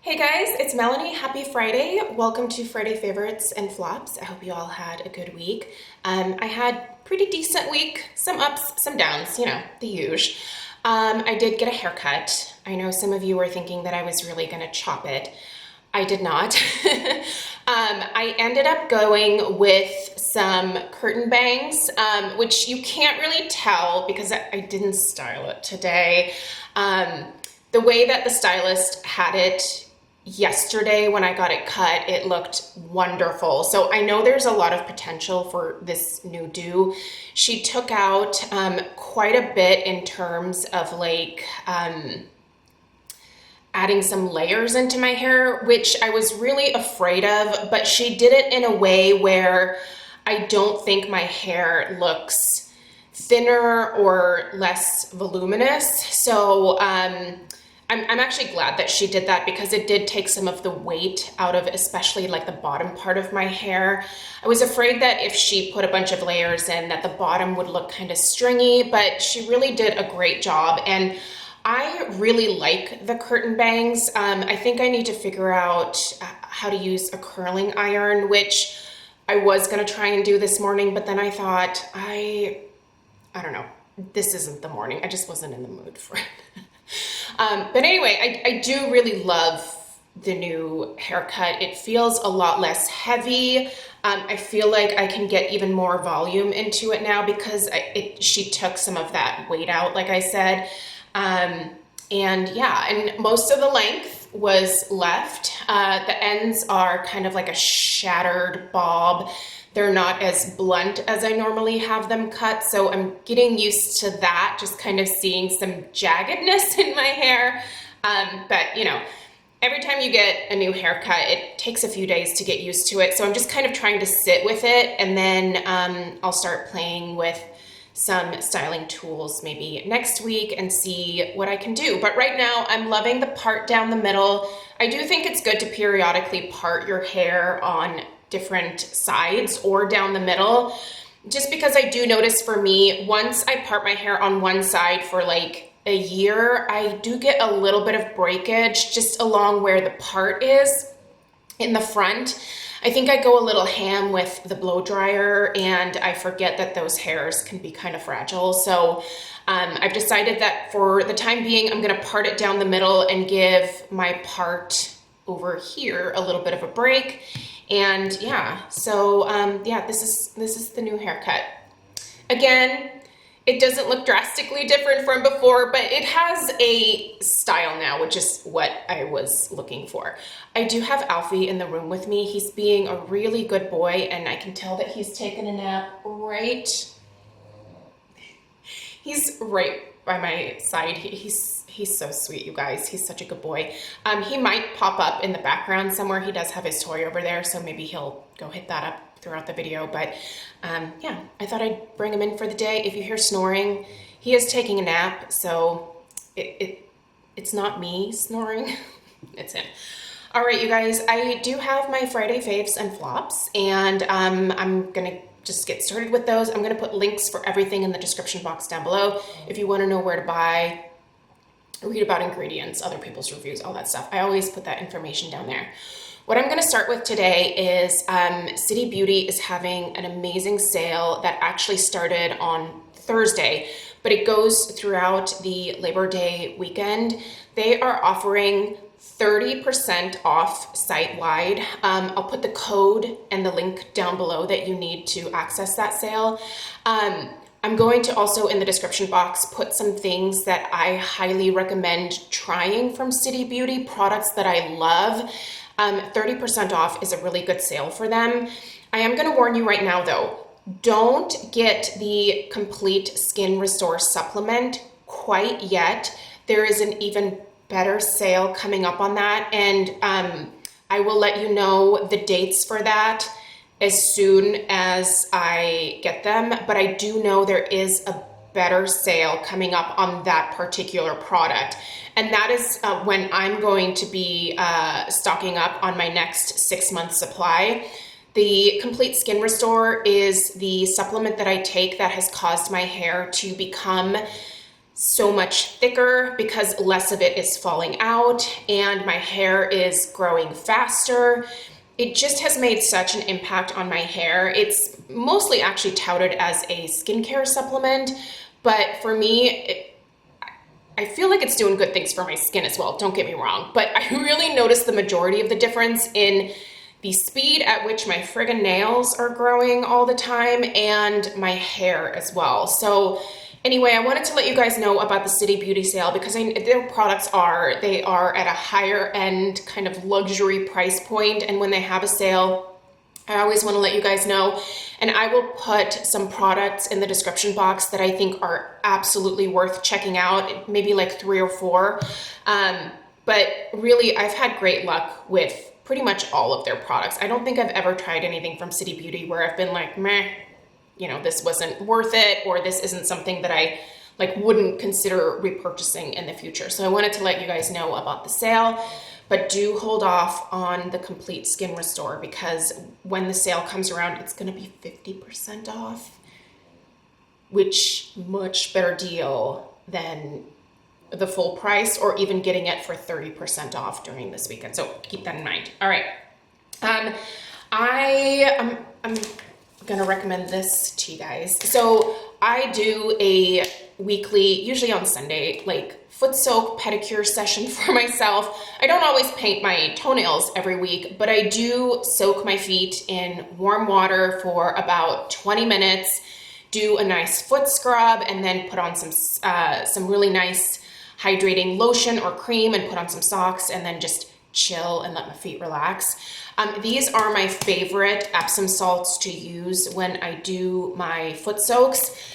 Hey guys, it's Melanie. Happy Friday. Welcome to Friday Favorites and Flops. I hope you all had a good week. I had pretty decent week, some ups, some downs, the huge. I did get a haircut. I know some of you were thinking that I was really gonna chop it. I did not. I ended up going with some curtain bangs, which you can't really tell because I didn't style it today. The way that the stylist had it yesterday when I got it cut, it looked wonderful. So I know there's a lot of potential for this new do. She took out quite a bit in terms of adding some layers into my hair, which I was really afraid of, but she did it in a way where I don't think my hair looks thinner or less voluminous. So I'm actually glad that she did that because it did take some of the weight out of especially like the bottom part of my hair. I was afraid that if she put a bunch of layers in that the bottom would look kind of stringy, but she really did a great job. And I really like the curtain bangs. I think I need to figure out how to use a curling iron, which I was gonna try and do this morning, but then I thought, I don't know, this isn't the morning. I just wasn't in the mood for it. But anyway, I do really love the new haircut. It feels a lot less heavy. I feel like I can get even more volume into it now because she took some of that weight out, like I said. And yeah, and most of the length was left. The ends are kind of like a shattered bob. They're not as blunt as I normally have them cut, so I'm getting used to that, just kind of seeing some jaggedness in my hair. But every time you get a new haircut, it takes a few days to get used to it. So I'm just kind of trying to sit with it, and then I'll start playing with some styling tools maybe next week and see what I can do. But right now I'm loving the part down the middle. I do think it's good to periodically part your hair on different sides or down the middle, just because I do notice for me, once I part my hair on one side for like a year, I do get a little bit of breakage just along where the part is in the front. I think I go a little ham with the blow dryer and I forget that those hairs can be kind of fragile. So I've decided that for the time being, I'm gonna part it down the middle and give my part over here a little bit of a break. And yeah, so yeah, this is the new haircut. Again, it doesn't look drastically different from before, but it has a style now, which is what I was looking for. I do have Alfie in the room with me. He's being a really good boy, and I can tell that he's taken a nap right. He's right by my side. He's so sweet, you guys. He's such a good boy. He might pop up in the background somewhere. He does have his toy over there, so maybe he'll go hit that up throughout the video. But yeah, I thought I'd bring him in for the day. If you hear snoring, he is taking a nap, so it's not me snoring, it's him. All right, you guys, I do have my Friday faves and flops, and I'm gonna just get started with those. I'm gonna put links for everything in the description box down below if you wanna know where to buy, read about ingredients, other people's reviews, all that stuff. I always put that information down there. What I'm gonna start with today is City Beauty is having an amazing sale that actually started on Thursday, but it goes throughout the Labor Day weekend. They are offering 30% off site-wide. I'll put the code and the link down below that you need to access that sale. I'm going to also in the description box put some things that I highly recommend trying from City Beauty, products that I love. 30% off is a really good sale for them. I am going to warn you right now though, don't get the complete skin restore supplement quite yet. There is an even better sale coming up on that, and I will let you know the dates for that as soon as I get them, but I do know there is a better sale coming up on that particular product, and that is when I'm going to be stocking up on my next 6-month supply. The Complete Skin Restore is the supplement that I take that has caused my hair to become so much thicker because less of it is falling out and my hair is growing faster. It just has made such an impact on my hair. It's mostly actually touted as a skincare supplement, but for me, I feel like it's doing good things for my skin as well, don't get me wrong, but I really noticed the majority of the difference in the speed at which my friggin' nails are growing all the time and my hair as well. So anyway, I wanted to let you guys know about the City Beauty sale because their products they are at a higher end kind of luxury price point, and when they have a sale, I always want to let you guys know, and I will put some products in the description box that I think are absolutely worth checking out, maybe like 3 or 4. But really, I've had great luck with pretty much all of their products. I don't think I've ever tried anything from City Beauty where I've been like, meh, you know, this wasn't worth it, or this isn't something that I like wouldn't consider repurchasing in the future. So I wanted to let you guys know about the sale. But do hold off on the complete skin restore because when the sale comes around, it's going to be 50% off, which much better deal than the full price or even getting it for 30% off during this weekend. So keep that in mind. All right. I'm going to recommend this to you guys. So I do a weekly, usually on Sunday, like foot soak pedicure session for myself. I don't always paint my toenails every week, but I do soak my feet in warm water for about 20 minutes, do a nice foot scrub, and then put on some really nice hydrating lotion or cream and put on some socks and then just chill and let my feet relax. These are my favorite Epsom salts to use when I do my foot soaks.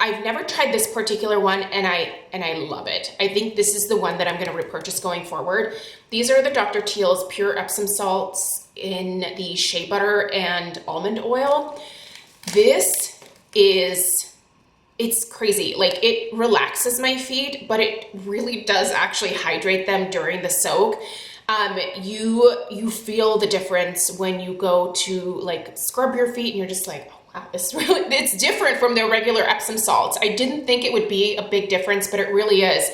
I've never tried this particular one and I love it. I think this is the one that I'm going to repurchase going forward. These are the Dr. Teal's Pure Epsom Salts in the shea butter and almond oil. It's crazy. Like, it relaxes my feet, but it really does actually hydrate them during the soak. You feel the difference when you go to like scrub your feet and you're just like, wow, it's different from their regular Epsom salts. I didn't think it would be a big difference, but it really is.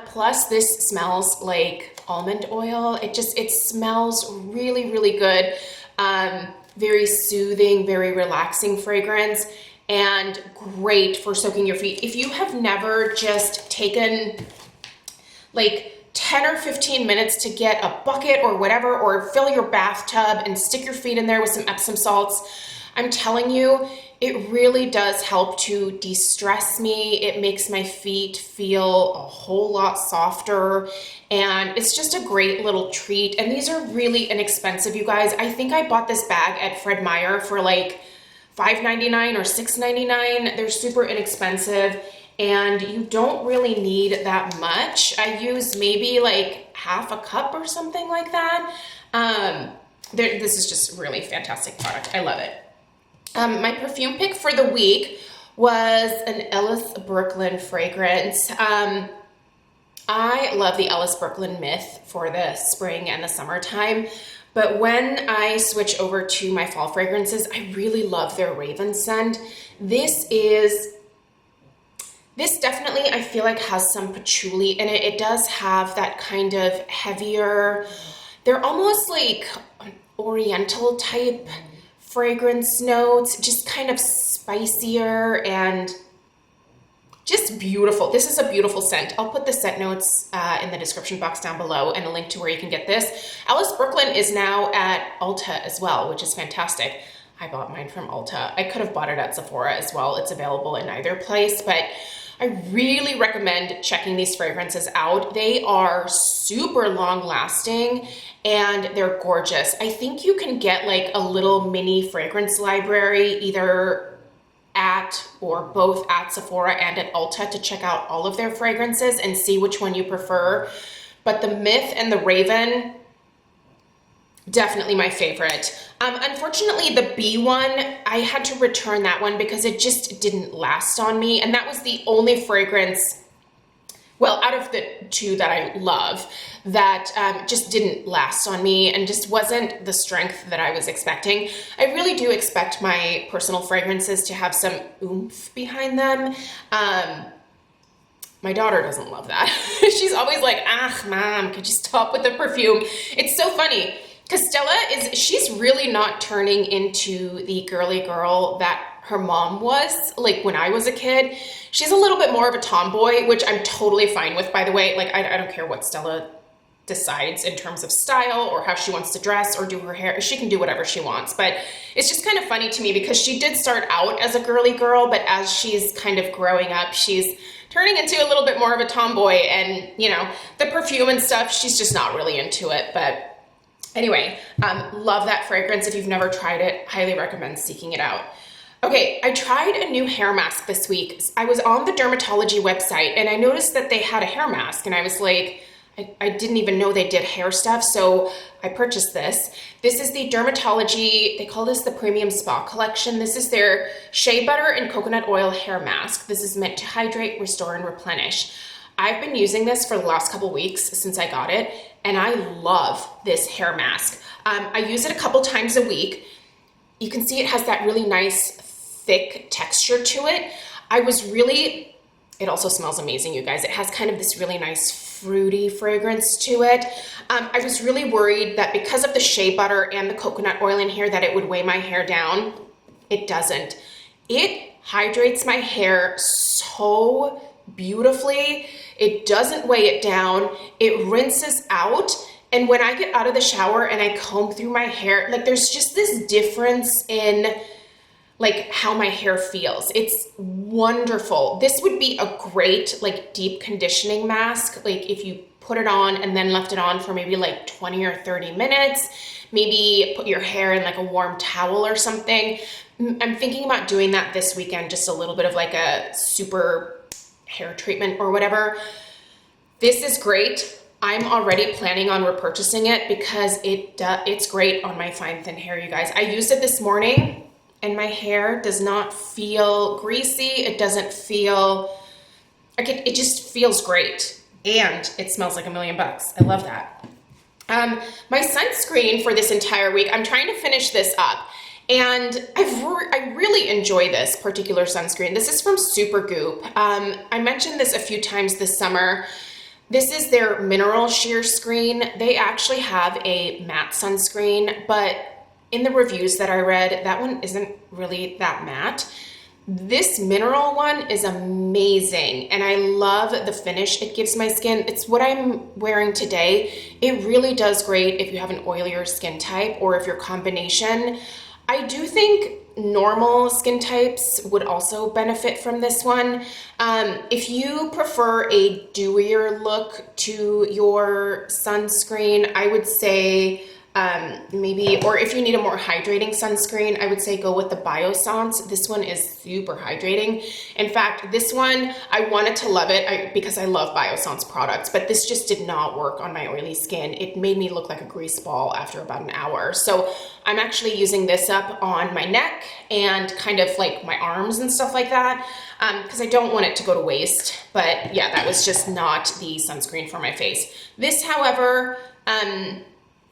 Plus this smells like almond oil. It smells really, really good. Very soothing, very relaxing fragrance, and great for soaking your feet. If you have never just taken like 10 or 15 minutes to get a bucket or whatever, or fill your bathtub and stick your feet in there with some Epsom salts, I'm telling you, it really does help to de-stress me. It makes my feet feel a whole lot softer, and it's just a great little treat. And these are really inexpensive, you guys. I think I bought this bag at Fred Meyer for like $5.99 or $6.99. They're super inexpensive, and you don't really need that much. I use maybe like half a cup or something like that. This is just really fantastic product. I love it. My perfume pick for the week was an Ellis Brooklyn fragrance. I love the Ellis Brooklyn Myth for the spring and the summertime, but when I switch over to my fall fragrances, I really love their Raven scent. This definitely, I feel like, has some patchouli in it. It does have that kind of heavier, they're almost like oriental type fragrance notes, just kind of spicier and just beautiful. This is a beautiful scent. I'll put the scent notes in the description box down below and a link to where you can get this. Ellis Brooklyn is now at Ulta as well, which is fantastic. I bought mine from Ulta. I could have bought it at Sephora as well. It's available in either place, but I really recommend checking these fragrances out. They are super long lasting and they're gorgeous. I think you can get like a little mini fragrance library either at or both at Sephora and at Ulta to check out all of their fragrances and see which one you prefer. But the Myth and the Raven, definitely my favorite. Unfortunately, the B one, I had to return that one because it just didn't last on me. And that was the only fragrance, well, out of the two that I love, that just didn't last on me and just wasn't the strength that I was expecting. I really do expect my personal fragrances to have some oomph behind them. My daughter doesn't love that. She's always like, ah, mom, could you stop with the perfume? It's so funny because she's really not turning into the girly girl that her mom was, like when I was a kid. She's a little bit more of a tomboy, which I'm totally fine with, by the way. Like, I don't care what Stella decides in terms of style or how she wants to dress or do her hair. She can do whatever she wants, but it's just kind of funny to me because she did start out as a girly girl, but as she's kind of growing up, she's turning into a little bit more of a tomboy, and you know, the perfume and stuff, she's just not really into it. But anyway, love that fragrance. If you've never tried it, highly recommend seeking it out. Okay, I tried a new hair mask this week. I was on the dermatology website and I noticed that they had a hair mask, and I was like, I didn't even know they did hair stuff, so I purchased this. This is the Dermatology, they call this the Premium Spa Collection. This is their shea butter and coconut oil hair mask. This is meant to hydrate, restore, and replenish. I've been using this for the last couple weeks since I got it, and I love this hair mask. I use it a couple times a week. You can see it has that really nice, thick texture to it. It also smells amazing, you guys. It has kind of this really nice fruity fragrance to it. I was really worried that because of the shea butter and the coconut oil in here that it would weigh my hair down. It doesn't. It hydrates my hair so beautifully. It doesn't weigh it down. It rinses out. And when I get out of the shower and I comb through my hair, like there's just this difference in like how my hair feels. It's wonderful. This would be a great like deep conditioning mask. Like if you put it on and then left it on for maybe like 20 or 30 minutes, maybe put your hair in like a warm towel or something. I'm thinking about doing that this weekend, just a little bit of like a super hair treatment or whatever. This is great. I'm already planning on repurchasing it because it's great on my fine thin hair, you guys. I used it this morning and my hair does not feel greasy. It doesn't feel, like it just feels great. And it smells like $1,000,000. I love that. My sunscreen for this entire week, I'm trying to finish this up. And I really enjoy this particular sunscreen. This is from Supergoop. I mentioned this a few times this summer. This is their mineral sheer screen. They actually have a matte sunscreen, but in the reviews that I read, that one isn't really that matte. This mineral one is amazing, and I love the finish it gives my skin. It's what I'm wearing today. It really does great if you have an oilier skin type or if your combination. I do think normal skin types would also benefit from this one. If you prefer a dewier look to your sunscreen, I would say maybe, or if you need a more hydrating sunscreen, I would say go with the Biossance. This one is super hydrating. In fact, this one, I wanted to love it because I love Biossance products, but this just did not work on my oily skin. It made me look like a grease ball after about an hour. So I'm actually using this up on my neck and kind of like my arms and stuff like that, because I don't want it to go to waste. But yeah, that was just not the sunscreen for my face. This, however,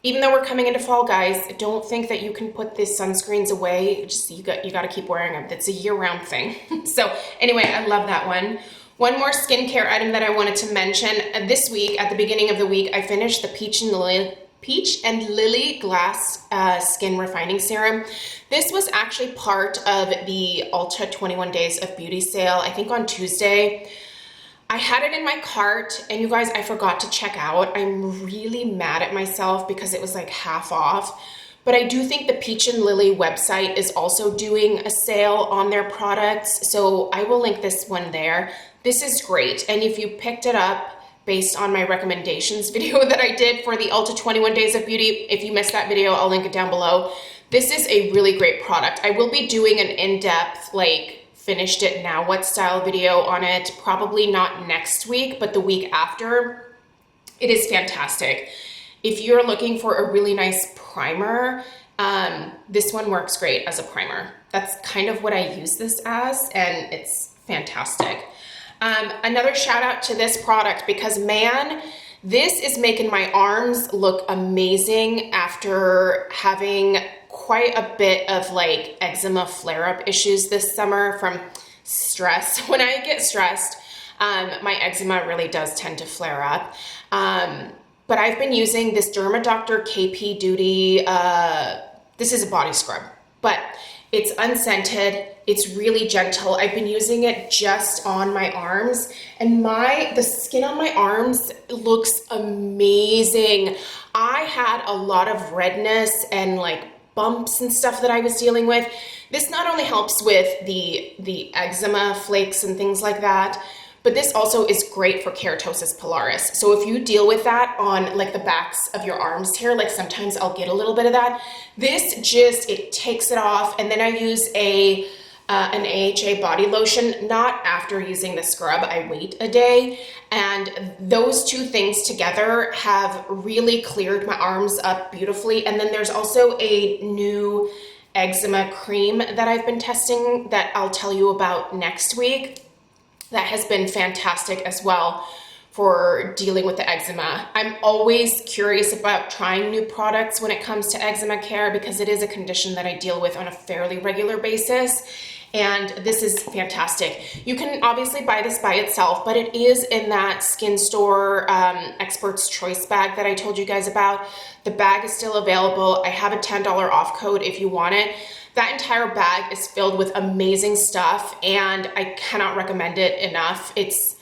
even though we're coming into fall, guys, don't think that you can put these sunscreens away. Just you got to keep wearing them. It's a year-round thing. So anyway, I love that one. One more skincare item that I wanted to mention. This week, at the beginning of the week, I finished the Peach and Lily Glass Skin Refining Serum. This was actually part of the Ulta 21 Days of Beauty sale, I think on Tuesday. I had it in my cart, and you guys, I forgot to check out. I'm really mad at myself because it was like half off. But I do think the Peach and Lily website is also doing a sale on their products, so I will link this one there. This is great, and if you picked it up based on my recommendations video that I did for the Ulta 21 Days of Beauty, if you missed that video, I'll link it down below. This is a really great product. I will be doing an in-depth, like, finished it now what style video on it, probably not next week, but the week after. It is fantastic. If you're looking for a really nice primer, this one works great as a primer. That's kind of what I use this as, and it's fantastic. Another shout out to this product because man, this is making my arms look amazing after having quite a bit of like eczema flare-up issues this summer from stress. When I get stressed, My eczema really does tend to flare up. But I've been using this DermaDoctor KP Duty, this is a body scrub, but it's unscented, it's really gentle. I've been using it just on my arms, and the skin on my arms looks amazing. I had a lot of redness and like bumps and stuff that I was dealing with. This not only helps with the eczema flakes and things like that, but this also is great for keratosis pilaris. So if you deal with that on like the backs of your arms here, like sometimes I'll get a little bit of that. This just, it takes it off. And then I use an AHA body lotion, not after using the scrub. I wait a day. And those two things together have really cleared my arms up beautifully. And then there's also a new eczema cream that I've been testing that I'll tell you about next week. That has been fantastic as well for dealing with the eczema. I'm always curious about trying new products when it comes to eczema care because it is a condition that I deal with on a fairly regular basis. And this is fantastic. You can obviously buy this by itself, but it is in that Skin Store Expert's Choice bag that I told you guys about. The bag is still available. I have a $10 off code if you want it. That entire bag is filled with amazing stuff, and I cannot recommend it enough. It's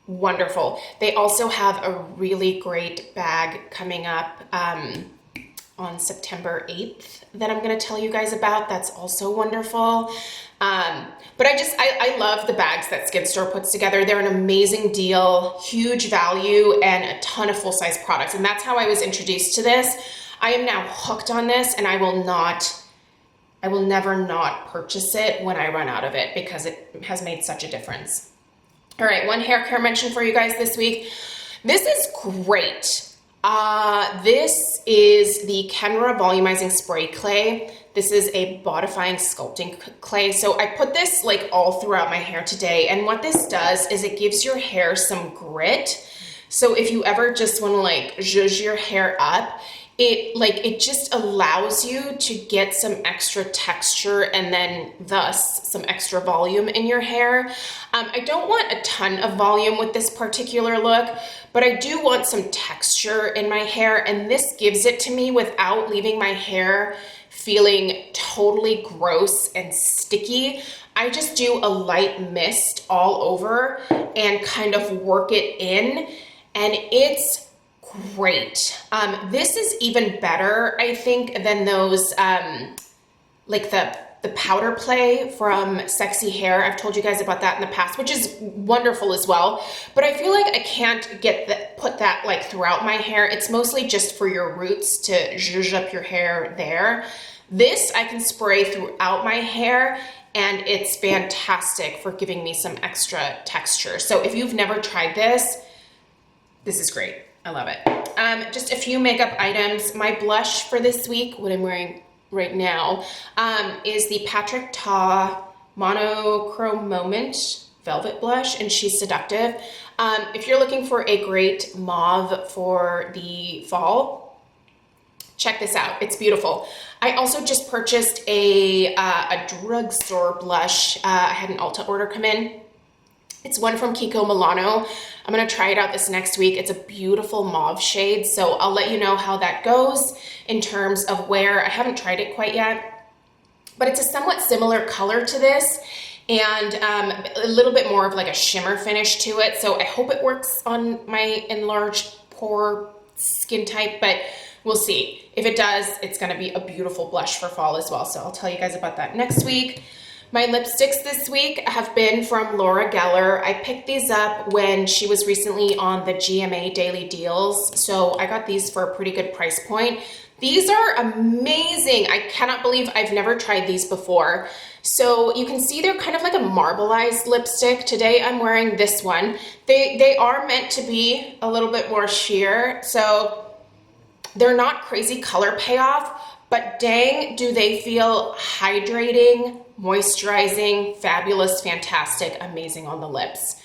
wonderful. They also have a really great bag coming up on September 8th that I'm going to tell you guys about. That's also wonderful. But I love the bags that Skin Store puts together. They're an amazing deal, huge value, and a ton of full-size products. And that's how I was introduced to this. I am now hooked on this, and I will never not purchase it when I run out of it because it has made such a difference. All right, one hair care mention for you guys this week. This is great. This is the Kenra Volumizing Spray Clay. This is a bodifying sculpting clay. So I put this like all throughout my hair today. And what this does is it gives your hair some grit. So if you ever just want to like zhuzh your hair up, it just allows you to get some extra texture and then thus some extra volume in your hair. I don't want a ton of volume with this particular look, but I do want some texture in my hair, and this gives it to me without leaving my hair feeling totally gross and sticky. I just do a light mist all over and kind of work it in, and it's great. This is even better, I think, than those like the powder play from Sexy Hair. I've told you guys about that in the past, which is wonderful as well. But I feel like I can't put that like throughout my hair. It's mostly just for your roots to zhuzh up your hair there. This I can spray throughout my hair, and it's fantastic for giving me some extra texture. So if you've never tried this, this is great. I love it. Just a few makeup items. My blush for this week, what I'm wearing right now, is the Patrick Ta Monochrome Moment Velvet Blush, and she's seductive. If you're looking for a great mauve for the fall, check this out. It's beautiful. I also just purchased a drugstore blush. I had an Ulta order come in. It's one from Kiko Milano. I'm gonna try it out this next week. It's a beautiful mauve shade, so I'll let you know how that goes in terms of where. I haven't tried it quite yet, but it's a somewhat similar color to this and a little bit more of like a shimmer finish to it. So I hope it works on my enlarged pore skin type, but we'll see. If it does, it's gonna be a beautiful blush for fall as well. So I'll tell you guys about that next week. My lipsticks this week have been from Laura Geller. I picked these up when she was recently on the GMA Daily Deals, so I got these for a pretty good price point. These are amazing. I cannot believe I've never tried these before. So you can see they're kind of like a marbleized lipstick. Today I'm wearing this one. They are meant to be a little bit more sheer, so they're not crazy color payoff, but dang, do they feel hydrating, moisturizing, fabulous, fantastic, amazing on the lips.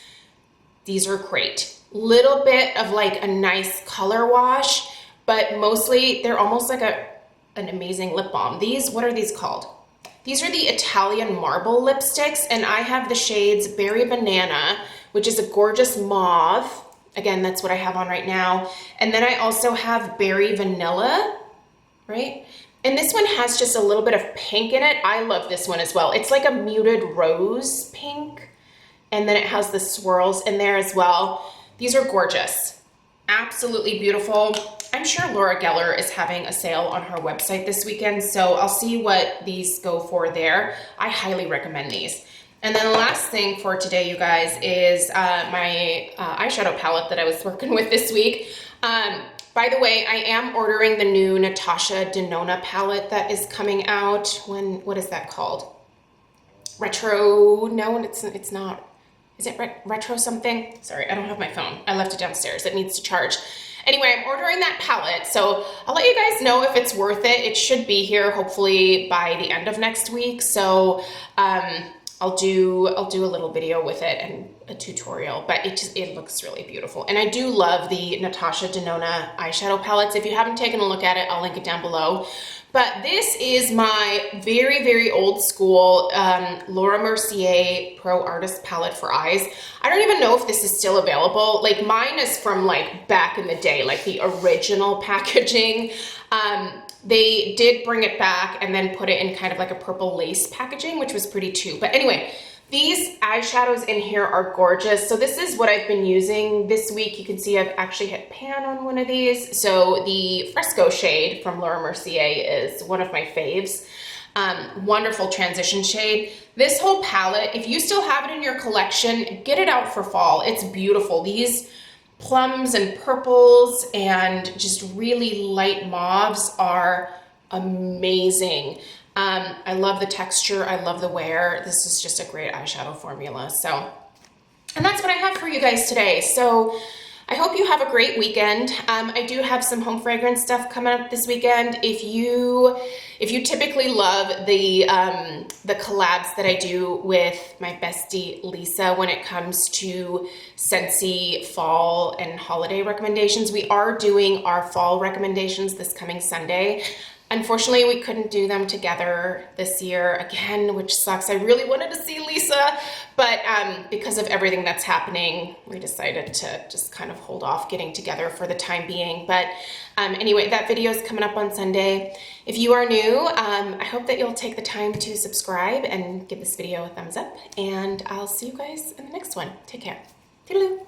These are great. Little bit of like a nice color wash, but mostly they're almost like an amazing lip balm. These, what are these called? These are the Italian Marble lipsticks, and I have the shades Berry Banana, which is a gorgeous mauve. Again, that's what I have on right now. And then I also have Berry Vanilla, right? And this one has just a little bit of pink in it. I love this one as well. It's like a muted rose pink. And then it has the swirls in there as well. These are gorgeous. Absolutely beautiful. I'm sure Laura Geller is having a sale on her website this weekend, so I'll see what these go for there. I highly recommend these. And then the last thing for today, you guys, is my eyeshadow palette that I was working with this week. By the way, I am ordering the new Natasha Denona palette that is coming out. What is that called? Retro, no, it's not. Is it retro something? Sorry, I don't have my phone. I left it downstairs. It needs to charge. Anyway, I'm ordering that palette, so I'll let you guys know if it's worth it. It should be here hopefully by the end of next week. So I'll do a little video with it and a tutorial, but it looks really beautiful. And I do love the Natasha Denona eyeshadow palettes. If you haven't taken a look at it, I'll link it down below. But this is my very, very old school Laura Mercier Pro Artist palette for eyes. I don't even know if this is still available. Like mine is from like back in the day, like the original packaging. They did bring it back and then put it in kind of like a purple lace packaging, which was pretty too. But anyway, these eyeshadows in here are gorgeous. So this is what I've been using this week. You can see I've actually hit pan on one of these. So the Fresco shade from Laura Mercier is one of my faves. Wonderful transition shade. This whole palette, if you still have it in your collection, get it out for fall. It's beautiful. These plums and purples and just really light mauves are amazing. I love the texture. I love the wear. This is just a great eyeshadow formula. So, and that's what I have for you guys today. So I hope you have a great weekend. I do have some home fragrance stuff coming up this weekend. If you typically love the collabs that I do with my bestie Lisa when it comes to Scentsy fall and holiday recommendations, we are doing our fall recommendations this coming Sunday. Unfortunately, we couldn't do them together this year again, which sucks. I really wanted to see Lisa, but because of everything that's happening, we decided to just kind of hold off getting together for the time being. But anyway, that video is coming up on Sunday. If you are new, I hope that you'll take the time to subscribe and give this video a thumbs up, and I'll see you guys in the next one. Take care. Toodaloo.